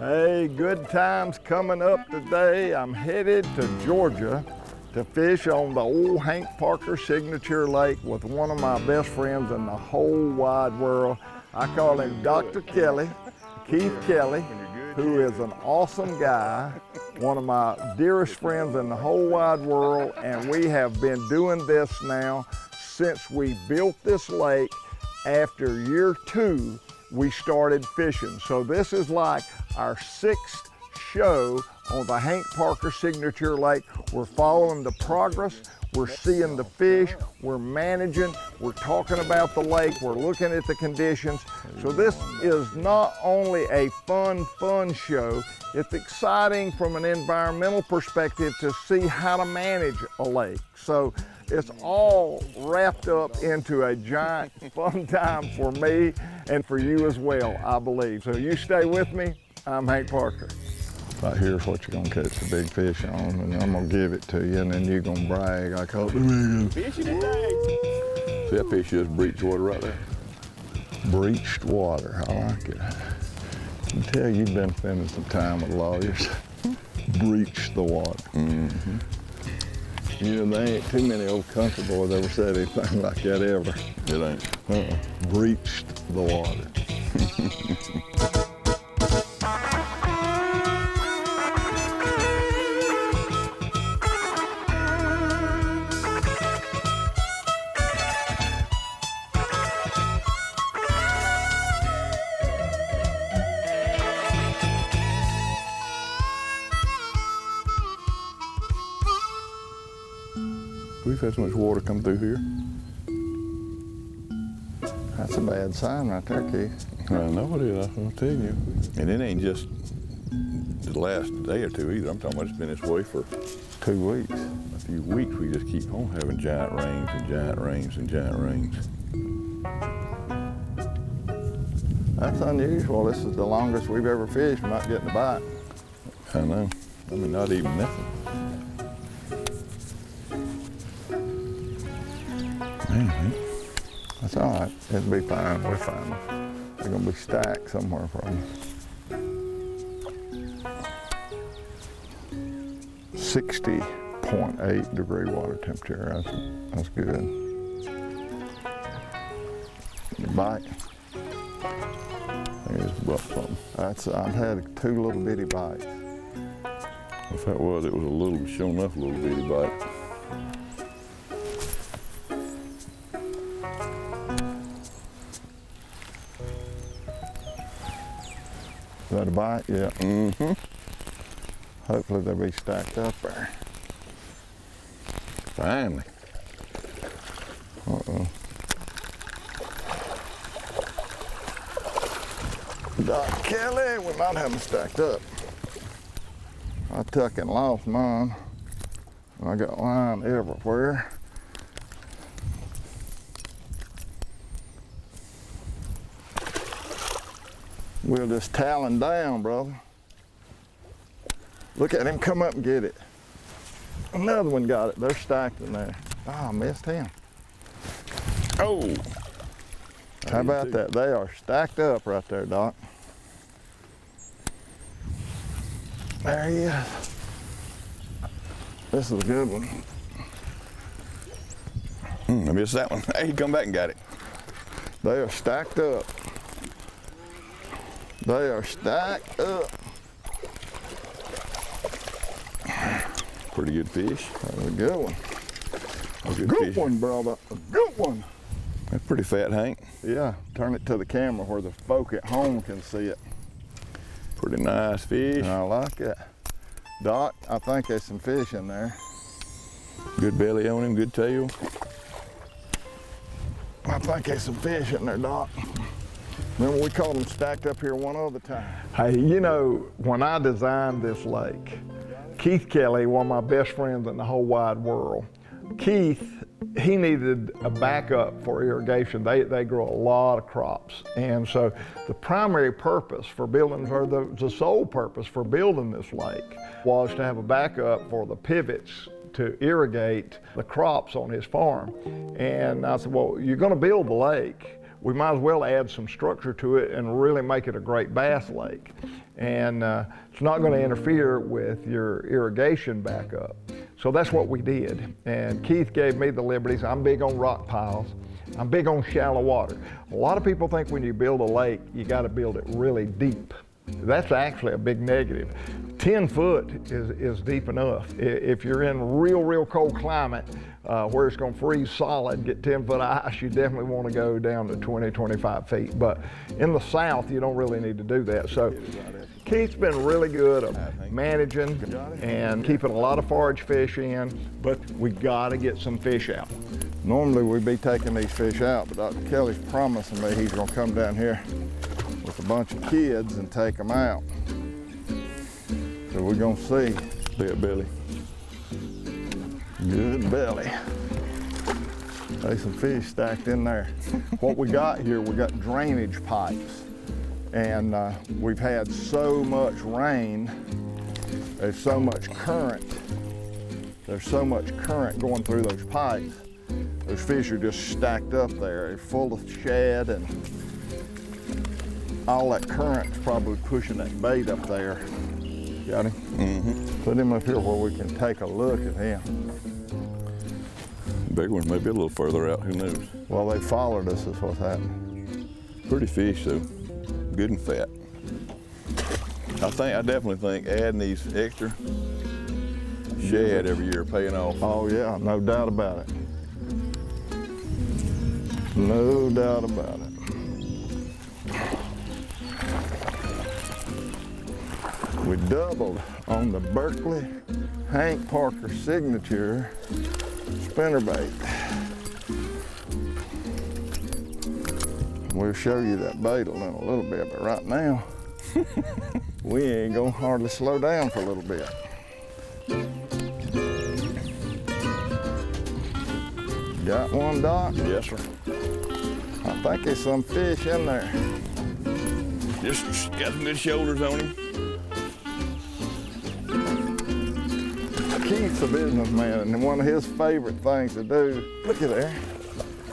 Hey, good times coming up today. I'm headed to Georgia to fish on the old Hank Parker Signature Lake with one of my best friends in the whole wide world. I call him Dr. Kelly, Keith Kelly, who is an awesome guy, one of my dearest friends in the whole wide world, and we have been doing this now since we built this lake. After year 2, we started fishing. So this is like our 6th show on the Hank Parker Signature Lake. We're following the progress, we're seeing the fish, we're managing, we're talking about the lake, we're looking at the conditions. So this is not only a fun show, it's exciting from an environmental perspective to see how to manage a lake. So it's all wrapped up into a giant fun time for me and for you as well, I believe. So you stay with me. I'm Hank Parker. Right here's what you're gonna catch the big fish on, and I'm gonna give it to you, and then you're gonna brag. I caught the big Fishing today. See, that fish just breached water right there. breached water. I like it. I can tell you've been spending some time with lawyers. Breach the water. Mm-hmm. You know, there ain't too many old country boys ever said anything like that ever. It ain't. Breached the water. We've had so much water come through here. That's a bad sign right there, Keith. I know it is, I'll tell you. And it ain't just the last day or two either. I'm talking about it's been this way for 2 weeks. a few weeks. We just keep on having giant rains and giant rains and giant rains. That's unusual. This is the longest we've ever fished not getting a bite. I know. I mean, not even nothing. Man, That's all right. It'll be fine. We're fine. They're gonna be stacked somewhere from 60.8 degree water temperature. That's good. You bite? I think it's about something. I've had 2 little bitty bites. If that was, it was a little, sure enough, a little bitty bite. Is that a bite? Yeah. Mm-hmm. Hopefully they'll be stacked up there. Finally. Uh-oh. Doc Kelly, we might have them stacked up. I took and lost mine. I got line everywhere. We'll just talon down, brother. Look at him come up and get it. Another one got it. They're stacked in there. Oh, I missed him. Oh! How about that? They are stacked up right there, Doc. There he is. This is a good one. I missed that one. Hey, he come back and got it. They are stacked up. They are stacked up. Pretty good fish. That was a good one. A Good fish. one, brother. A good one. That's pretty fat, Hank. Yeah, turn it to the camera where the folk at home can see it. Pretty nice fish. I like it. Doc, I think there's some fish in there. Good belly on him, good tail. I think there's some fish in there, Doc. Remember we caught them stacked up here one other time. Hey, you know, when I designed this lake, Keith Kelly, one of my best friends in the whole wide world, Keith, he needed a backup for irrigation. They grow a lot of crops. And so the primary purpose for building, or the sole purpose for building this lake was to have a backup for the pivots to irrigate the crops on his farm. And I said, well, you're gonna build the lake. we might as well add some structure to it and really make it a great bass lake. And it's not going to interfere with your irrigation backup. So that's what we did. And Keith gave me the liberties. I'm big on rock piles. I'm big on shallow water. A lot of people think when you build a lake, you got to build it really deep. That's actually a big negative. 10 foot is deep enough. If you're in real cold climate where it's going to freeze solid, get 10 foot ice, you definitely want to go down to 20, 25 feet. But in the south, you don't really need to do that. So Keith's been really good at managing and keeping a lot of forage fish in, but we got to get some fish out. Normally we'd be taking these fish out, but Dr. Kelly's promising me he's going to come down here with a bunch of kids and take them out. So we're going to see. Big belly. Good belly. There's some fish stacked in there. What we got here, we got drainage pipes. And we've had so much rain, there's so much current. There's so much current going through those pipes. Those fish are just stacked up there. They're full of shad, and all that current's probably pushing that bait up there. Got him? Mm-hmm. Put him up here where we can take a look at him. Big one, maybe a little further out, who knows? Well, they followed us, is what's happening. Pretty fish though, good and fat. I definitely think adding these extra shad every year paying off. Oh yeah, no doubt about it. No doubt about it. We doubled on the Berkley Hank Parker signature spinnerbait. We'll show you that bait in a little bit, but right now, we ain't gonna hardly slow down for a little bit. Got one, Doc? Yes, sir. I think there's some fish in there. Just got some good shoulders on him. Keith's a businessman, and one of his favorite things to do, look at there,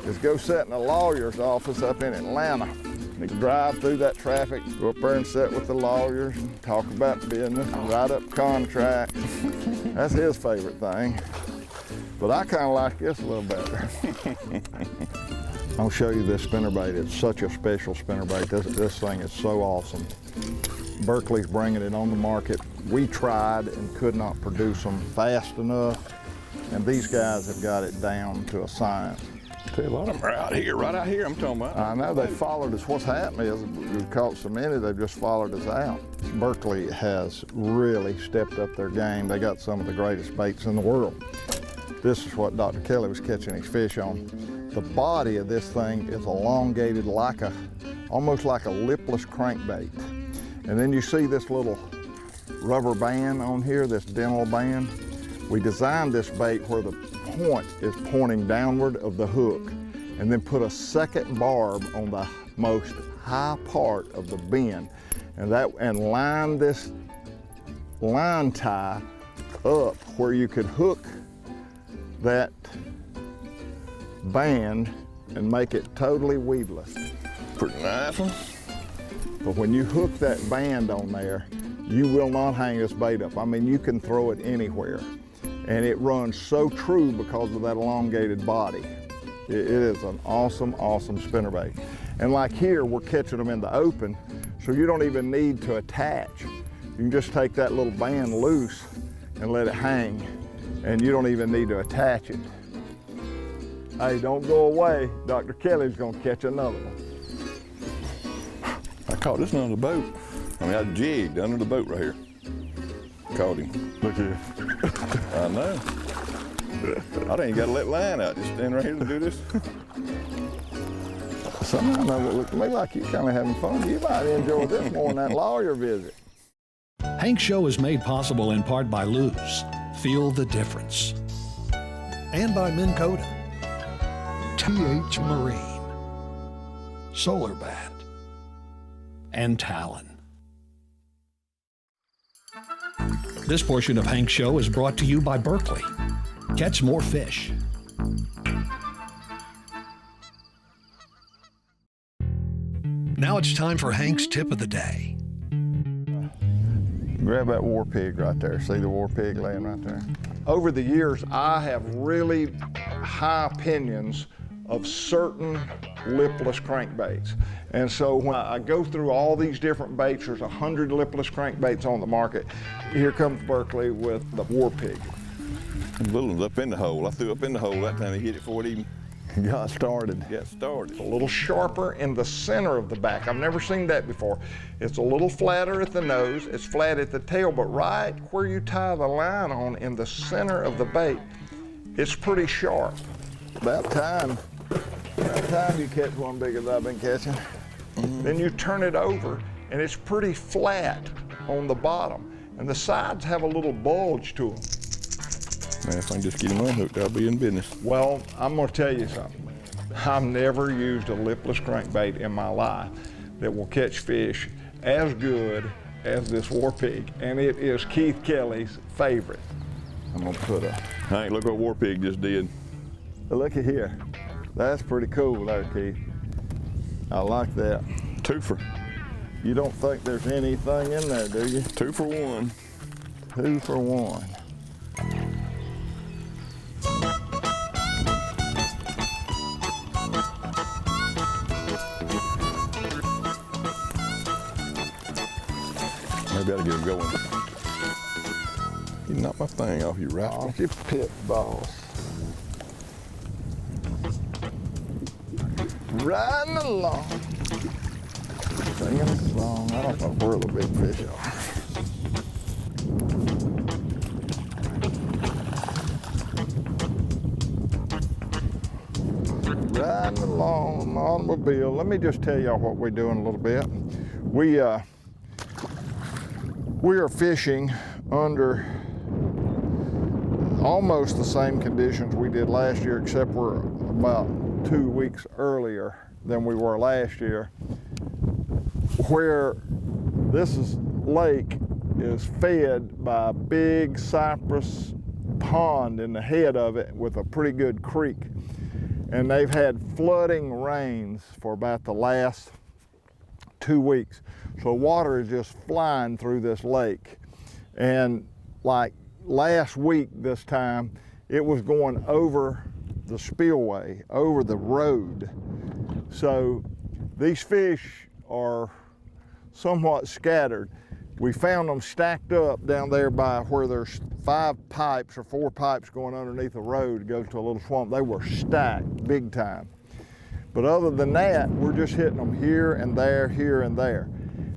is go sit in a lawyer's office up in Atlanta. He can drive through that traffic, go up there and sit with the lawyers and talk about business and write up contracts. That's his favorite thing. But I kind of like this a little better. I'll show you this spinnerbait. It's such a special spinnerbait. This thing is so awesome. Berkley's bringing it on the market. We tried and could not produce them fast enough, and these guys have got it down to a science. Tell you a lot of them are out here, right out here I'm talking about. I know, they followed us. What's happened is we've caught so many, they've just followed us out. Berkley has really stepped up their game. They got some of the greatest baits in the world. This is what Dr. Kelly was catching his fish on. The body of this thing is elongated almost like a lipless crankbait. And then you see this little rubber band on here, this dental band. We designed this bait where the point is pointing downward of the hook, and then put a second barb on the most high part of the bend, and line this line tie up where you could hook that band and make it totally weedless. Pretty nice one. But when you hook that band on there, you will not hang this bait up. I mean, you can throw it anywhere. And it runs so true because of that elongated body. It is an awesome, awesome spinnerbait. And like here, we're catching them in the open, so you don't even need to attach. You can just take that little band loose and let it hang, and you don't even need to attach it. Hey, don't go away. Dr. Kelly's gonna catch another one. I caught this one on the boat. I mean, I jigged under the boat right here. Caught him. Look here. I know. I didn't got to let line out. Just stand right here to do this. Somehow it looked to me like you're kind of having fun. You might enjoy this more than that lawyer visit. Hank Show is made possible in part by Luz. Feel the difference. And by Minn Kota, TH Marine, Solar Bat, and Talon. This portion of Hank Show is brought to you by Berkley. Catch more fish. Now it's time for Hank's tip of the day. Grab that war pig right there. See the war pig laying right there? Over the years, I have really high opinions of certain lipless crankbaits. And so when I go through all these different baits, there's 100 lipless crankbaits on the market. Here comes Berkley with the war pig. The little one's up in the hole. I threw up in the hole that time. He hit it before it even Got started. started. A little sharper in the center of the back. I've never seen that before. It's a little flatter at the nose, it's flat at the tail, but right where you tie the line on in the center of the bait, it's pretty sharp. About time you catch one big as I've been catching. Then you turn it over and it's pretty flat on the bottom, and the sides have a little bulge to them. Man, if I can just get him unhooked, I'll be in business. Well, I'm gonna tell you something. I've never used a lipless crankbait in my life that will catch fish as good as this war pig, and it is Keith Kelly's favorite. I'm gonna put a, Hank, look what War Pig just did. look at here. That's pretty cool there, Keith. I like that. Twofer. You don't think there's anything in there, do you? 2 for 1. 2 for 1. Maybe I gotta get him going. You knocked my thing off, you rascal. Off your pit boss. Riding along. Singing a song. I don't know where the big fish are. Riding along in my automobile. Let me just tell y'all what we're doing a little bit. We are fishing under almost the same conditions we did last year, except we're about 2 weeks earlier than we were last year, where this lake is fed by a big cypress pond in the head of it with a pretty good creek. And they've had flooding rains for about the last 2 weeks. So water is just flying through this lake. And like last week this time, it was going over the spillway, over the road. So these fish are somewhat scattered. We found them stacked up down there by where there's 5 pipes or 4 pipes going underneath the road to go to a little swamp. They were stacked big time. But other than that, we're just hitting them here and there, here and there.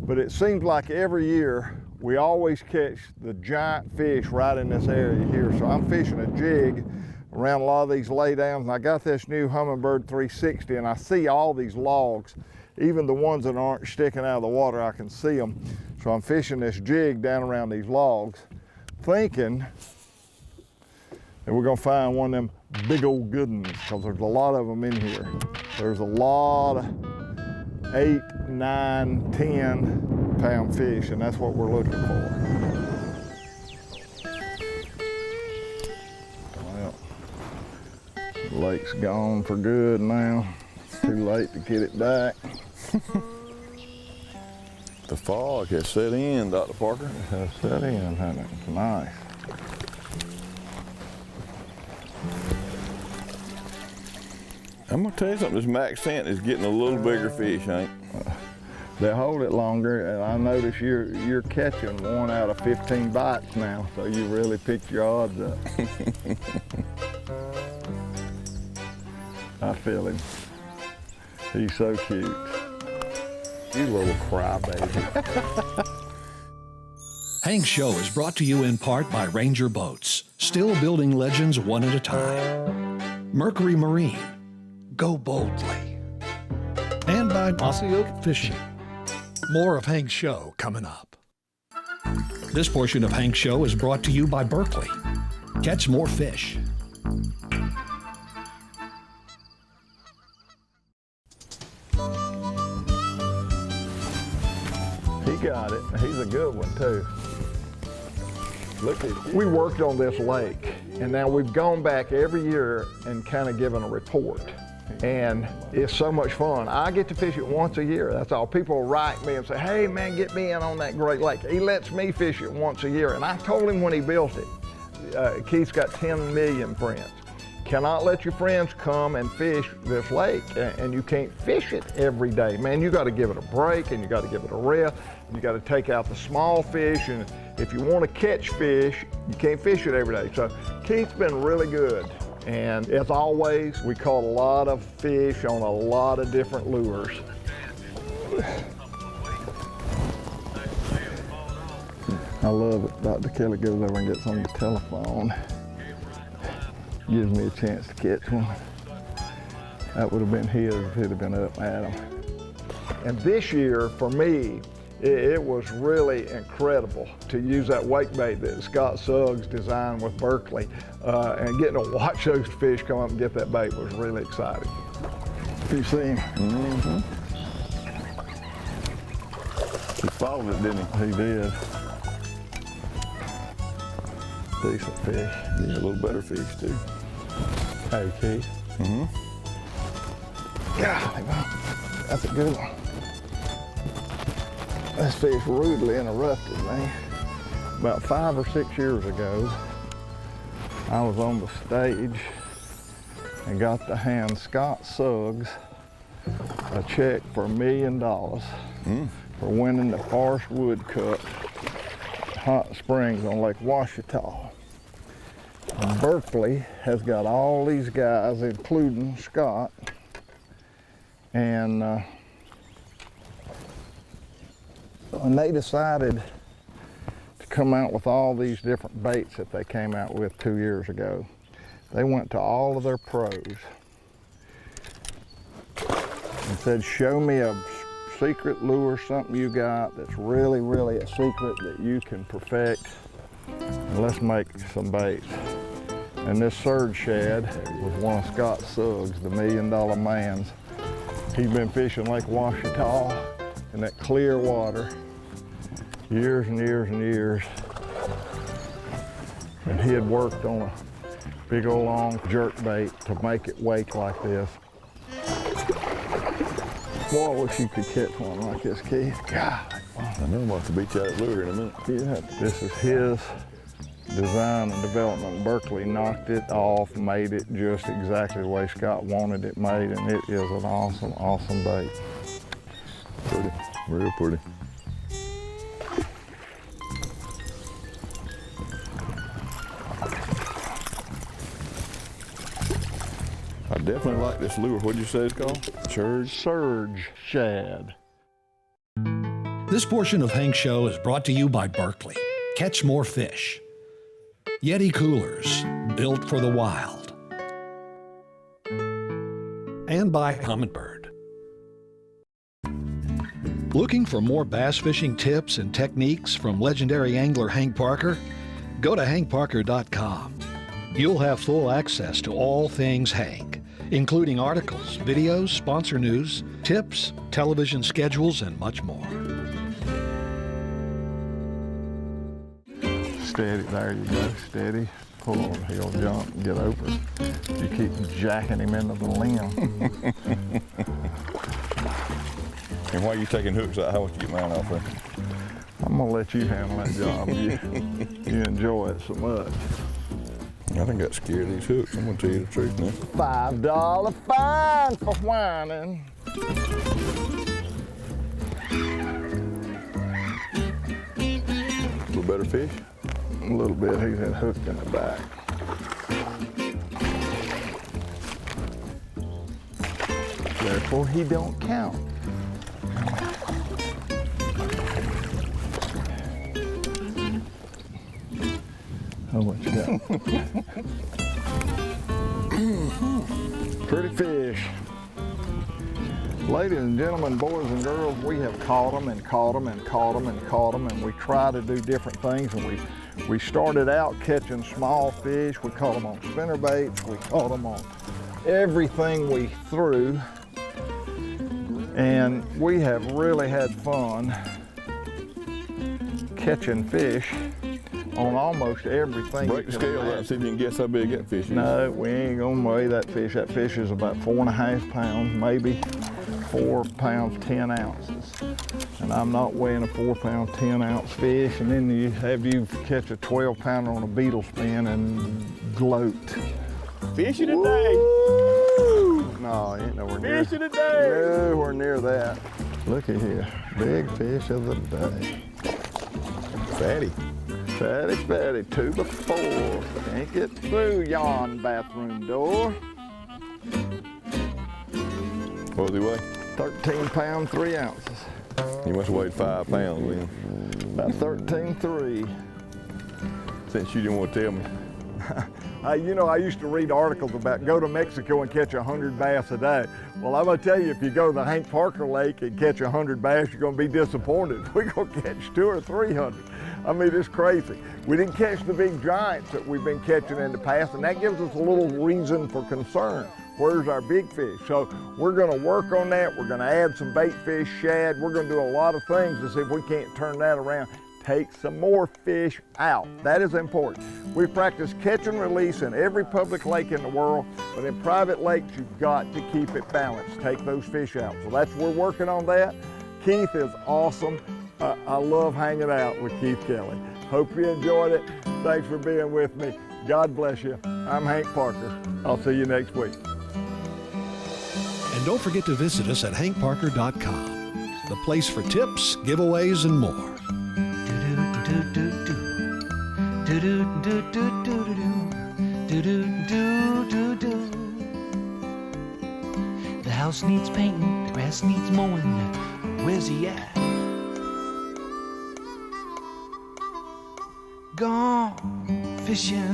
But it seems like every year we always catch the giant fish right in this area here. So I'm fishing a jig around a lot of these laydowns, and I got this new Humminbird 360, and I see all these logs, even the ones that aren't sticking out of the water, I can see them. So I'm fishing this jig down around these logs, thinking that we're gonna find one of them big old good ones, because there's a lot of them in here. There's a lot of 8, 9, 10 pound fish, and that's what we're looking for. Well, the lake's gone for good now. Too late to get it back. The fog has set in, Dr. Parker. It has set in, hasn't it? It's nice. I'm gonna tell you something, this Max scent is getting a little bigger fish, Hank. They hold it longer, and I notice you're catching 1 out of 15 bites now, so you really picked your odds up. I feel him. He's so cute. You little crybaby. Hank's Show is brought to you in part by Ranger Boats, still building legends one at a time. Mercury Marine, go boldly. And by Oceoke Fishing. More of Hank's Show coming up. This portion of Hank's Show is brought to you by Berkley. Catch more fish. He got it. He's a good one too. Look at you. We worked on this lake, and now we've gone back every year and kind of given a report. And it's so much fun. I get to fish it once a year, that's all. People write me and say, hey man, get me in on that Great Lake. He lets me fish it once a year. And I told him when he built it, Keith's got 10 million friends. Cannot let your friends come and fish this lake, and you can't fish it every day. Man, you gotta give it a break, and you gotta give it a rest, and you gotta take out the small fish, and if you wanna catch fish, you can't fish it every day. So Keith's been really good. And as always, we caught a lot of fish on a lot of different lures. I love it. Dr. Kelly goes over and gets on the telephone. Gives me a chance to catch one. That would have been his if he'd have been up at him. And this year, for me, it was really incredible to use that wake bait that Scott Suggs designed with Berkley. And getting to watch those fish come up and get that bait was really exciting. You see him? Mm-hmm. He followed it, didn't he? He did. Decent fish. Yeah, a little better fish too. Hey, Keith. Mm-hmm. God, that's a good one. This fish rudely interrupted me. About 5 or 6 years ago, I was on the stage and got to hand Scott Suggs a check for $1 million for winning the Forrest Wood Cup Hot Springs on Lake Ouachita. Berkley has got all these guys, including Scott, and when they decided to come out with all these different baits that they came out with 2 years ago, they went to all of their pros and said, show me a secret lure, something you got that's really, really a secret that you can perfect, and let's make some baits. And this Surge Shad was one of Scott Suggs, the $1 Million Man's. He'd been fishing Lake Ouachita in that clear water years and years and years. And he had worked on a big old long jerk bait to make it wake like this. Boy, I wish you could catch one like this, Keith. God. I know I'm about to beat you out of lure in a minute. Yeah, this is his design and development. Berkley knocked it off, made it just exactly the way Scott wanted it made, and it is an awesome, awesome bait. Pretty, real pretty. I definitely like this lure. What'd you say it's called? Surge Shad. This portion of Hank's Show is brought to you by Berkley. Catch more fish. Yeti coolers, built for the wild. And by Humminbird. Looking for more bass fishing tips and techniques from legendary angler Hank Parker? Go to hankparker.com. You'll have full access to all things Hank, including articles, videos, sponsor news, tips, television schedules, and much more. Steady, there you go, steady. Pull on, he'll jump and get over. You keep jacking him into the limb. And while you're taking hooks out, how much you get mine off there? I'm gonna let you handle that job. You enjoy it so much. I think I got scared of these hooks. I'm gonna tell you the truth now. $5 fine for whining. A little better fish? A little bit, he's had hooked in the back. Therefore, he don't count. Oh, what you got? Pretty fish. Ladies and gentlemen, boys and girls, we have caught them and caught them and caught them and caught them, and we try to do different things. And we started out catching small fish. We caught them on spinner baits. We caught them on everything we threw. And we have really had fun catching fish on almost everything. Break the you can scale out and imagine. see if you can guess how big that fish is. No, we ain't gonna weigh that fish. That fish is about 4.5 pounds, maybe 4 pounds, 10 ounces. And I'm not weighing a 4 pound, 10 ounce fish. And then you catch a 12 pounder on a beetle spin and gloat. Fish of the day. Woo! No, ain't nowhere near. Fish of the day. Nowhere near that. Looky here, big fish of the day. Fatty. Fatty, fatty, 2 by 4. Can't get through yon bathroom door. What was he weigh? 13 pounds, 3 ounces. He must have weighed 5 pounds, William. About 13.3. Since you didn't want to tell me. You know, I used to read articles about go to Mexico and catch 100 bass a day. Well, I'm gonna tell you, if you go to the Hank Parker Lake and catch 100 bass, you're gonna be disappointed. We're gonna catch 200 or 300. I mean, it's crazy. We didn't catch the big giants that we've been catching in the past, and that gives us a little reason for concern. Where's our big fish? So we're gonna work on that. We're gonna add some bait fish, shad. We're gonna do a lot of things to see if we can't turn that around. Take some more fish out. That is important. We practice catch and release in every public lake in the world, but in private lakes, you've got to keep it balanced. Take those fish out. So we're working on that. Keith is awesome. I love hanging out with Keith Kelly. Hope you enjoyed it. Thanks for being with me. God bless you. I'm Hank Parker. I'll see you next week. And don't forget to visit us at hankparker.com, the place for tips, giveaways, and more. The house needs painting, the grass needs mowing. Where's he at? Gone fishing.